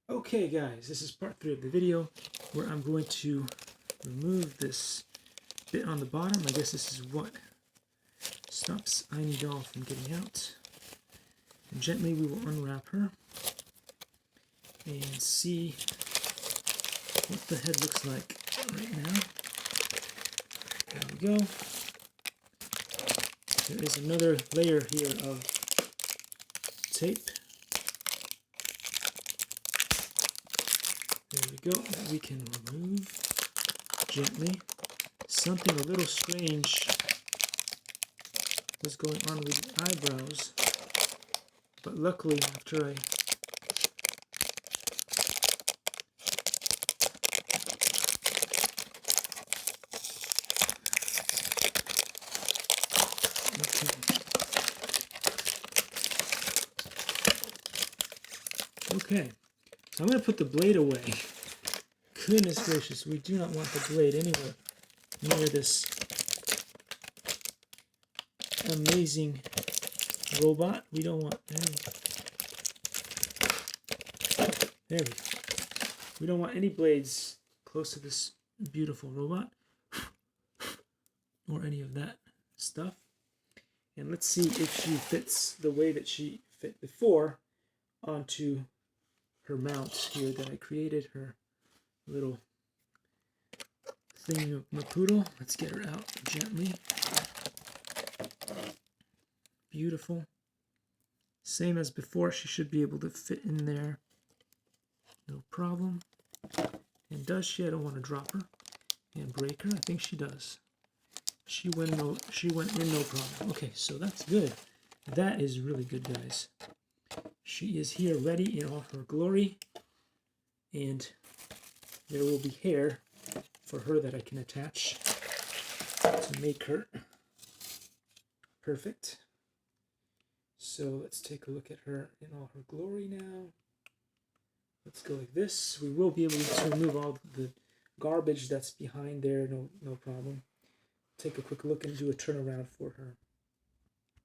Okay guys, this is part 3 of the video where I'm going to remove this bit on the bottom. I guess this is what stops Aini doll from getting out. And gently we will unwrap her and see what the head looks like right now. There we go. There is another layer here of tape. There we go, that we can remove gently. Something a little strange was going on with the eyebrows, but luckily after I Okay, so I'm going to put the blade away. Goodness gracious, we do not want the blade anywhere near this amazing robot. We don't want any. There we go. We don't want any blades close to this beautiful robot or any of that stuff. And let's see if she fits the way that she fit before onto her mount here that I created, her little thing of Mapoodle. Let's get her out gently. Beautiful. Same as before, she should be able to fit in there. No problem. And does she? I don't want to drop her and break her. I think she does. She went in no problem. Okay, so that's good. That is really good, guys. She is here ready in all her glory, and there will be hair for her that I can attach to make her perfect. So let's take a look at her in all her glory now. Let's go like this. We will be able to remove all the garbage that's behind there, no problem. Take a quick look and do a turnaround for her.